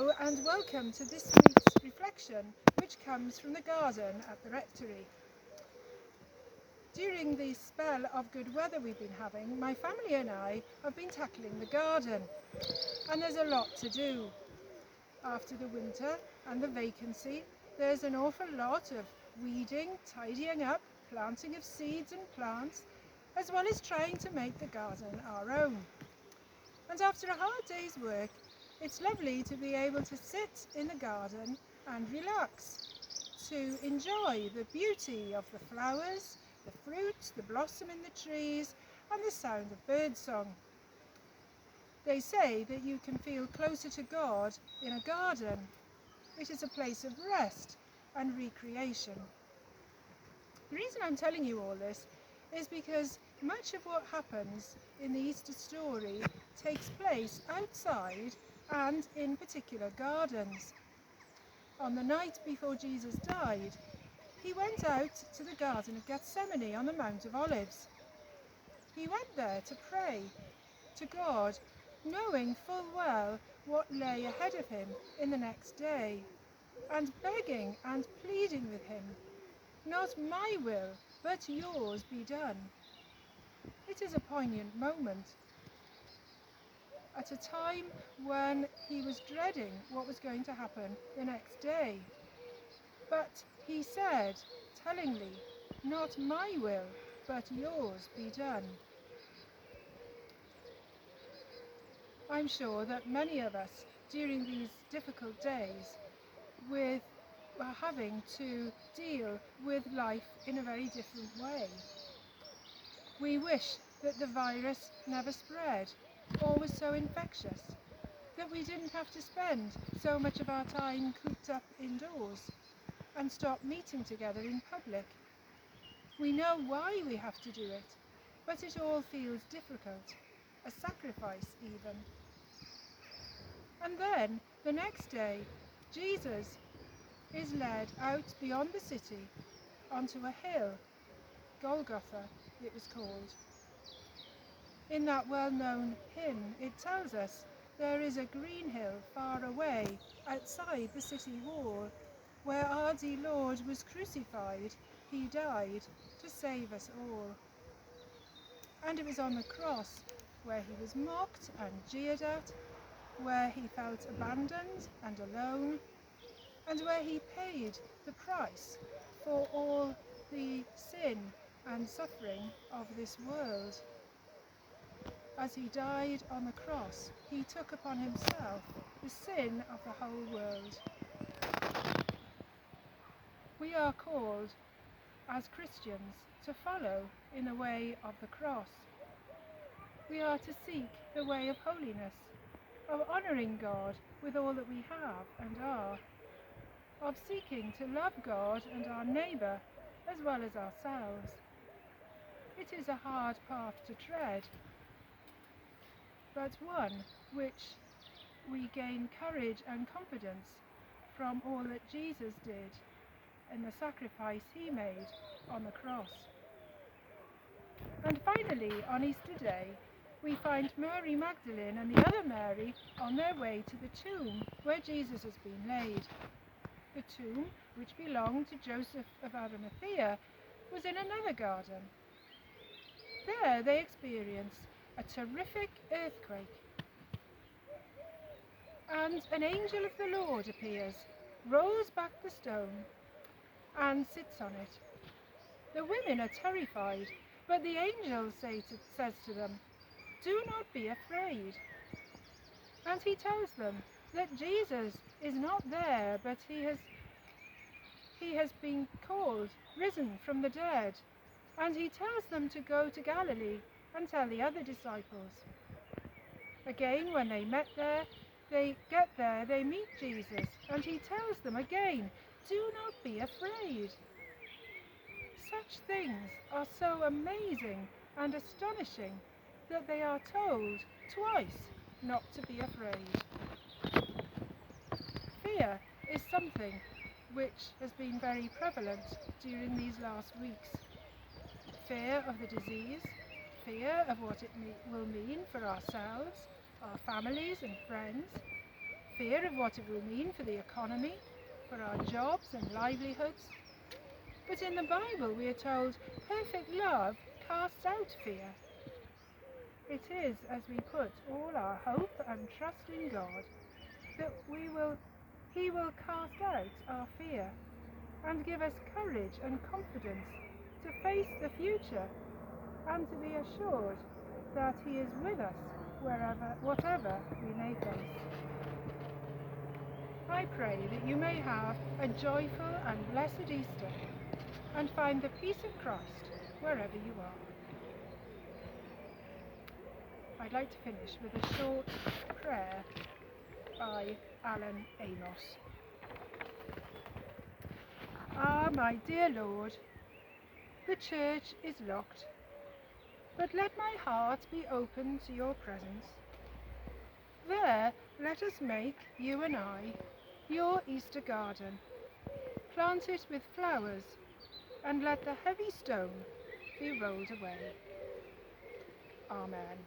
Hello and welcome to this week's reflection, which comes from the garden at the rectory. During the spell of good weather we've been having, my family and I have been tackling the garden, and there's a lot to do. After the winter and the vacancy, there's an awful lot of weeding, tidying up, planting of seeds and plants, as well as trying to make the garden our own. And after a hard day's work, it's lovely to be able to sit in the garden and relax, to enjoy the beauty of the flowers, the fruit, the blossom in the trees, and the sound of birdsong. They say that you can feel closer to God in a garden. It is a place of rest and recreation. The reason I'm telling you all this is because much of what happens in the Easter story takes place outside and in particular gardens. On the night before Jesus died, he went out to the Garden of Gethsemane on the Mount of Olives. He went there to pray to God, knowing full well what lay ahead of him in the next day, and begging and pleading with him, "Not my will, but yours be done." It is a poignant moment. At a time when he was dreading what was going to happen the next day. But he said, tellingly, "Not my will, but yours be done." I'm sure that many of us, during these difficult days, are having to deal with life in a very different way. We wish that the virus never spread or was so infectious, that we didn't have to spend so much of our time cooped up indoors and stop meeting together in public. We know why we have to do it, but it all feels difficult, a sacrifice even. And then, the next day, Jesus is led out beyond the city onto a hill, Golgotha it was called. In that well-known hymn, it tells us there is a green hill far away outside the city wall, where our dear Lord was crucified. He died to save us all. And it was on the cross where he was mocked and jeered at, where he felt abandoned and alone, and where he paid the price for all the sin and suffering of this world. As he died on the cross, he took upon himself the sin of the whole world. We are called, as Christians, to follow in the way of the cross. We are to seek the way of holiness, of honouring God with all that we have and are, of seeking to love God and our neighbour as well as ourselves. It is a hard path to tread, but one which we gain courage and confidence from all that Jesus did and the sacrifice he made on the cross. And finally, on Easter Day, we find Mary Magdalene and the other Mary on their way to the tomb where Jesus has been laid. The tomb, which belonged to Joseph of Arimathea, was in another garden. There they experience a terrific earthquake, and an angel of the Lord appears, rolls back the stone, and sits on it. The women are terrified, but the angel says to them, "Do not be afraid." And he tells them that Jesus is not there, but he has been called, risen from the dead. And he tells them to go to Galilee and tell the other disciples. Again, when they get there, they meet Jesus, and he tells them again, "Do not be afraid." Such things are so amazing and astonishing that they are told twice not to be afraid. Fear is something which has been very prevalent during these last weeks. Fear of the disease, fear of what it will mean for ourselves, our families and friends, fear of what it will mean for the economy, for our jobs and livelihoods. But in the Bible we are told perfect love casts out fear. It is as we put all our hope and trust in God that He will cast out our fear and give us courage and confidence to face the future and to be assured that He is with us whatever we may face. I pray that you may have a joyful and blessed Easter and find the peace of Christ wherever you are. I'd like to finish with a short prayer by Alan Amos. Ah, my dear Lord, the church is locked, but let my heart be open to your presence. There let us make, you and I, your Easter garden. Plant it with flowers, and let the heavy stone be rolled away. Amen.